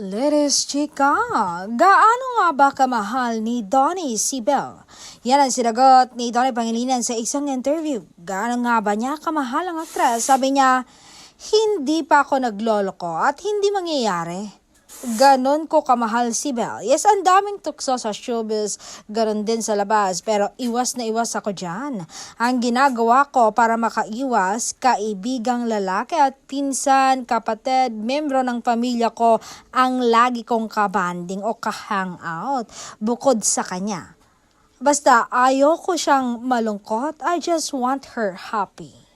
Ladies chika, gaano nga ba kamahal ni Donnie si Belle? Yan ang sinagot ni Donnie Pangilinan sa isang interview. Gaano nga ba niya kamahal ang aktres? Sabi niya, hindi pa ako nagloloko at hindi mangyayari. Ganon ko kamahal si Belle. Yes, ang daming tukso sa showbiz, ganon din sa labas, pero iwas na iwas ako dyan. Ang ginagawa ko para makaiwas, kaibigang lalaki at pinsan, kapatid, membro ng pamilya ko ang lagi kong kabanding o ka-hangout bukod sa kanya. Basta ayoko siyang malungkot, I just want her happy.